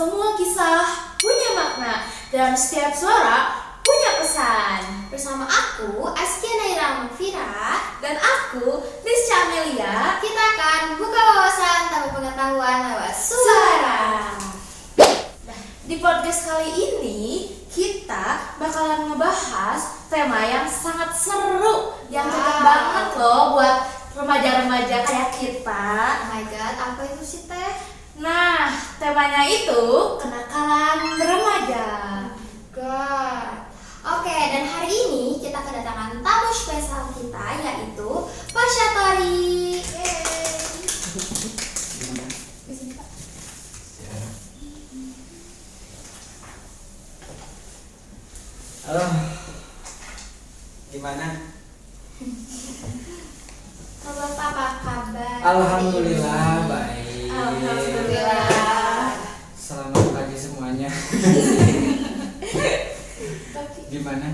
Semua kisah punya makna dan setiap suara punya pesan. Bersama aku, Askia Naira Mufira, dan aku, Lisca Amelia, kita akan buka wawasan tanpa pengetahuan lewat suara. Di podcast kali ini, kita bakalan ngebahas tema yang sangat seru, yang cocok banget loh buat remaja-remaja kayak kita. Oh my god, apa itu sih Teh? Nah, temanya itu kenakalan remaja. God. Oke, dan hari ini kita kedatangan tamu spesial kita, yaitu Pak Syatori. Di sini, Pak. Halo, gimana? Halo Pak, apa kabar? Alhamdulillah baik. Alhamdulillah. Selamat pagi semuanya. Gimana?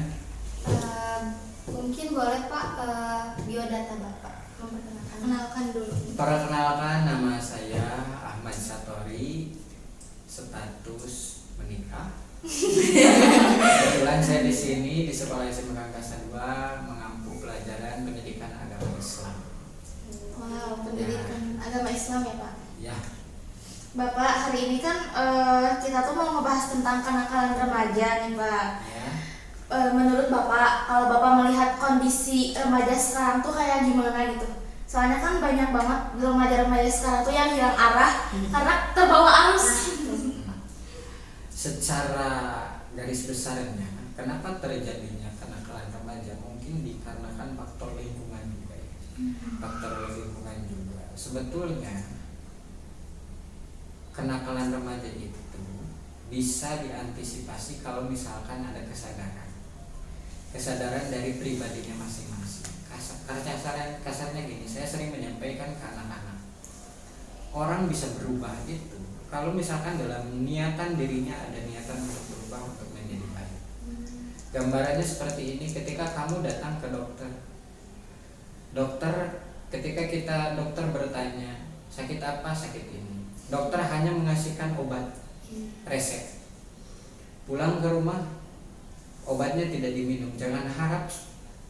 Mungkin boleh Pak biodata Bapak memperkenalkan. Kenalkan dulu. Perkenalkan, nama saya Ahmad Syatori, status menikah. Kebetulan saya di sini di Sekolah SMA Angkasa 2 mengampu pelajaran pendidikan agama Islam. Wow, pendidikan agama Islam ya Pak. Ya, Bapak, hari ini kan kita tuh mau ngebahas tentang kenakalan remaja nih Pak. ya. Menurut Bapak, kalau Bapak melihat kondisi remaja sekarang tuh kayak gimana gitu? Soalnya kan banyak banget remaja-remaja sekarang tuh yang hilang arah karena terbawa arus. Secara garis besarnya, kenapa terjadinya kenakalan remaja? Mungkin dikarenakan faktor lingkungan juga ya. Faktor lingkungan juga. Sebetulnya kenakalan remaja itu bisa diantisipasi kalau misalkan ada kesadaran dari pribadinya masing-masing. Kasarnya gini, saya sering menyampaikan ke anak-anak, orang bisa berubah itu kalau misalkan dalam niatan dirinya ada niatan untuk berubah untuk menjadi baik. Gambarannya seperti ini, ketika kamu datang ke dokter, ketika dokter bertanya sakit apa, sakit ini, dokter hanya mengasihkan obat resep, pulang ke rumah obatnya tidak diminum, jangan harap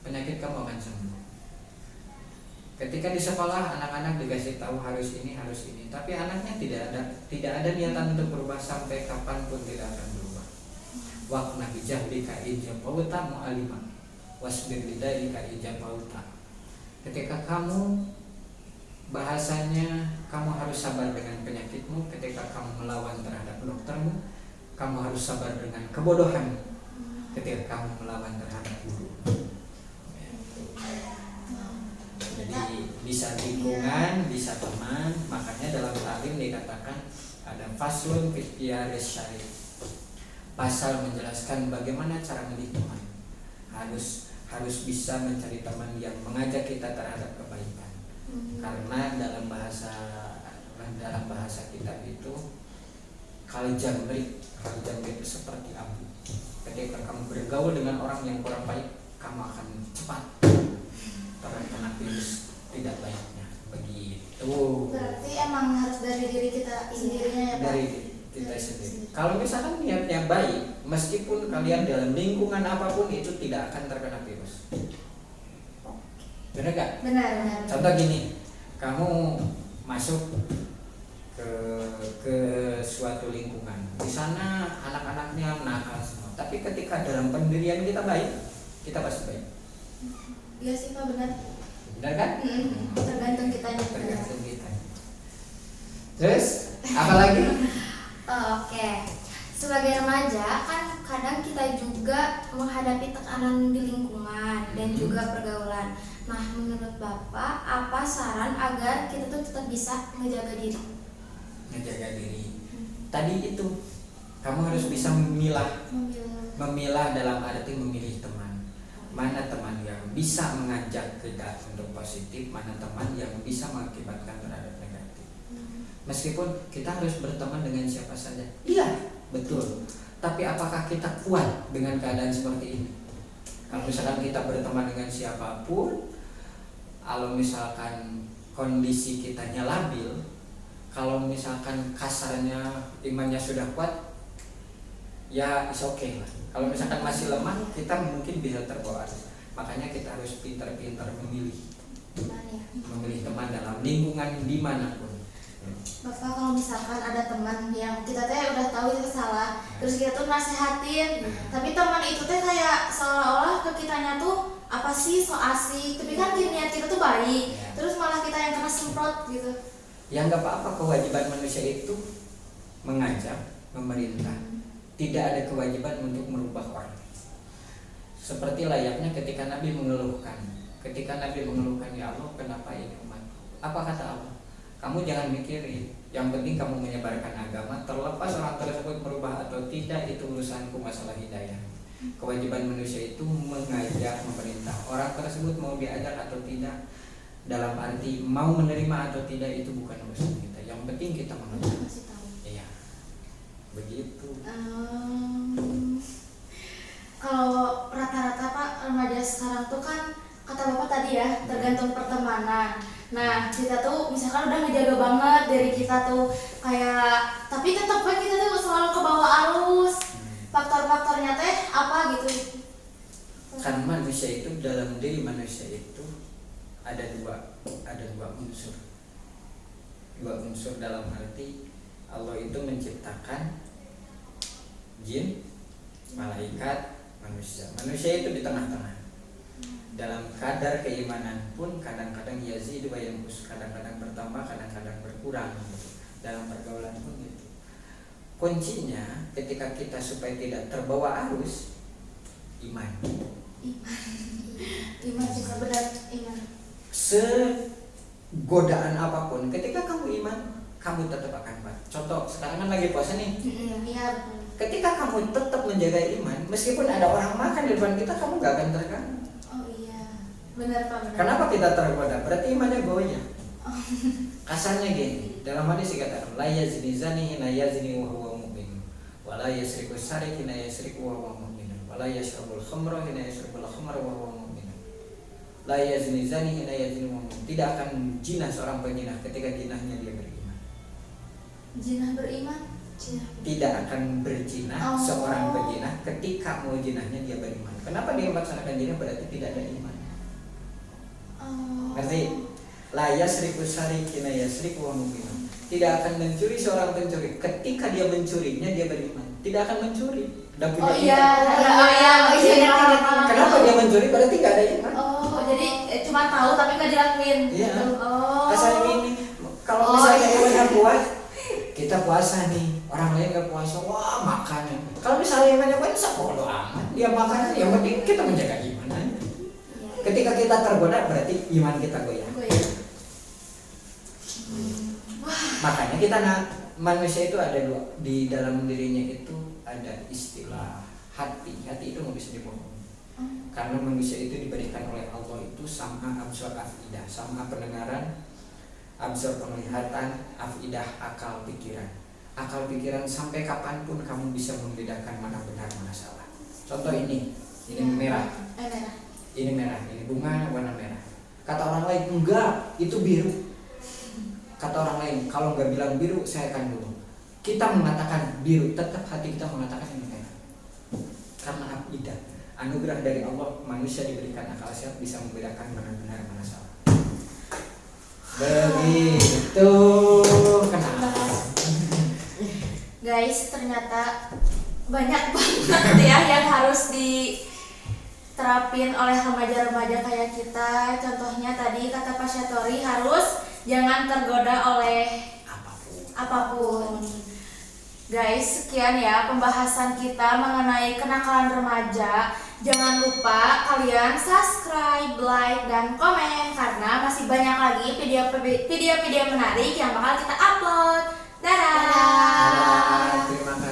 penyakit kamu akan sembuh. Ketika di sekolah anak-anak dikasih tahu harus ini, tapi anaknya tidak ada niatan untuk berubah, sampai kapanpun tidak akan berubah. Waqna bijahlika ijabauta mu'alima wasbir bidaika ijabauta. Ketika kamu, bahasanya kamu harus sabar dengan penyakitmu, ketika kamu melawan terhadap doktermu, kamu harus sabar dengan kebodohanmu ketika kamu melawan terhadap guru. Jadi bisa lingkungan, bisa teman. Makanya dalam taklim dikatakan ada faslun fitiyaris syarif, pasal menjelaskan bagaimana cara melingkungan. Harus bisa mencari teman yang mengajak kita terhadap kebaikan. Karena dalam bahasa kita itu kal jamri itu seperti abu. Ketika kamu bergaul dengan orang yang kurang baik, kamu akan cepat terkena virus tidak baiknya. Begitu. Berarti emang harus dari diri kita sendirinya ya Pak? Dari kita sendiri. Kalau misalkan niatnya baik, meskipun kalian dalam lingkungan apapun itu tidak akan terkena virus. Benar gak? Benar. Contoh gini, kamu masuk ke suatu lingkungan, di sana anak-anaknya nakal semua, tapi ketika dalam pendirian kita baik, kita pasti baik. Iya sih Pak, benar. Benar kan? Tergantung kitanya. Tergantung kita. Terus apa lagi? Oke. Sebagai remaja kan kadang kita juga menghadapi tekanan di lingkungan dan juga pergaulan. Nah, menurut Bapak, apa saran agar kita tuh tetap bisa menjaga diri? Menjaga diri. Tadi itu kamu harus bisa memilah dalam arti memilih teman. Mana teman yang bisa mengajak kita untuk positif, mana teman yang bisa mengakibatkan terhadap negatif. Meskipun kita harus berteman dengan siapa saja, iya betul. Tapi apakah kita kuat dengan keadaan seperti ini? Kalau misalkan kita berteman dengan siapapun, kalau misalkan kondisi kitanya labil, Kalau misalkan kasarnya imannya sudah kuat, ya is okay lah. Kalau misalkan masih lemah, kita mungkin bisa terbawa arus. Makanya kita harus pintar-pintar memilih teman dalam lingkungan dimanapun. Bapak, kalau misalkan ada teman yang kita teh udah tahu itu salah, terus kita tuh nasihatin, tapi teman itu teh kayak seolah-olah ke kitanya tuh apa sih so asik, tapi kan niat kita tuh baik, terus malah kita yang kena semprot gitu. Ya nggak apa-apa, kewajiban manusia itu mengajak, memerintah. Tidak ada kewajiban untuk merubah orang. Seperti layaknya ketika Nabi mengeluhkan. Ketika Nabi mengeluhkan, ya Allah, kenapa ini umat? Apa kata Allah? Kamu jangan mikirin. Yang penting kamu menyebarkan agama. Terlepas orang tersebut merubah atau tidak, itu urusanku, masalah hidayah. Kewajiban manusia itu mengajak, memerintah. Orang tersebut mau diajak atau tidak, dalam arti mau menerima atau tidak, itu bukan urusan kita. Yang penting kita mengajak. Iya, begitu. Kalau rata-rata Pak, remaja sekarang tuh kan kata Bapak tadi ya, tergantung pertemanan. Nah, kita tuh misalkan udah ngejaga banget dari kita tuh kayak, tapi tetap kan kita tuh selalu ke bawah arus. Faktor-faktornya teh apa gitu? Kan manusia itu, dalam diri manusia itu ada dua unsur. Dua unsur dalam arti Allah itu menciptakan jin, malaikat, manusia. Manusia itu di tengah-tengah. Dalam kadar keimanan pun kadang-kadang yazid wa yanqus, kadang-kadang bertambah, kadang-kadang berkurang gitu. Dalam pergaulan pun gitu. Kuncinya ketika kita supaya tidak terbawa arus, iman. Iman juga benar, iman. Segodaan apapun, ketika kamu iman, kamu tetap akan kuat. Contoh, sekarang kan lagi puasa nih. Iya. Ketika kamu tetap menjaga iman, meskipun ada orang makan di depan kita, kamu gak akan terganggu. Oh iya, benar Pak, benar. Kenapa kita tergoda? Berarti imannya goyah. Kasarnya gini, dalam hadis dikatakan, la yazni zani hina yazni wa huwa mu'min, wa la yasriku sarik hina yasriku wa huwa mu'min, wa la yashrabul khamra hina yashrabul khamra wa huwa mu'min. La yazni zani hina yazni wa huwa mu'min. Tidak akan jinah seorang penjinah ketika jinahnya dia beriman. Jinah beriman? Tidak akan berjinah seorang penjinah ketika mau jinahnya dia beriman. Kenapa dia melaksanakan jinah? Berarti tidak ada iman. Ngerti? La yasriku sarikina yasriku wa mu'min. Tidak akan mencuri seorang pencuri ketika dia mencurinya dia beriman. Tidak akan mencuri. Dan punya iman. Kenapa dia mencuri? Berarti tidak ada iman. Jadi cuma tahu tapi nggak dilakuin. Iya. Kasarnya ini, kalau misalnya imannya kuat, kita puasa nih, orang lain gak puasa, wah makan. Kalau misalnya imannya kuat, bodo amat dia makan. Yang penting kita menjaga iman aja. Ketika kita tergoda, berarti iman kita goyah. Makanya kita manusia itu ada dua, di dalam dirinya itu ada istilah hati. Hati itu nggak bisa dibohongi. Karena manusia itu diberikan oleh Allah itu sama absor afidah, sama pendengaran, absor penglihatan, afidah akal pikiran. Akal pikiran sampai kapanpun kamu bisa membedakan mana benar mana salah. Contoh ini merah. Ini merah, ini bunga warna merah. Kata orang lain enggak, itu biru. Kata orang lain kalau enggak bilang biru saya akan bunuh. Kita mengatakan biru, tetap hati kita mengatakan ini merah. Karena afidah, anugerah dari Allah, manusia diberikan akal sehat bisa membedakan mana benar mana salah. Begitu. Kenapa? Guys, ternyata banyak banget ya yang harus diterapin oleh remaja-remaja kayak kita. Contohnya tadi kata Pak Syatori, harus jangan tergoda oleh apapun. Guys, sekian ya pembahasan kita mengenai kenakalan remaja. Jangan lupa kalian subscribe, like, dan komen karena masih banyak lagi video-video menarik yang bakal kita upload. Dadah. Terima kasih.